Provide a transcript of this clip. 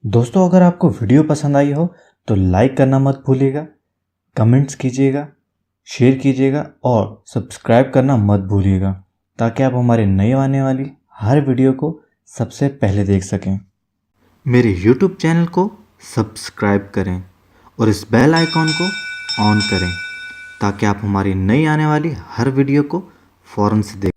दोस्तों, अगर आपको वीडियो पसंद आई हो तो लाइक करना मत भूलिएगा, कमेंट्स कीजिएगा, शेयर कीजिएगा और सब्सक्राइब करना मत भूलिएगा ताकि आप हमारे नए आने वाली हर वीडियो को सबसे पहले देख सकें। मेरे YouTube चैनल को सब्सक्राइब करें और इस बेल आइकॉन को ऑन करें ताकि आप हमारी नई आने वाली हर वीडियो को फ़ौरन से देख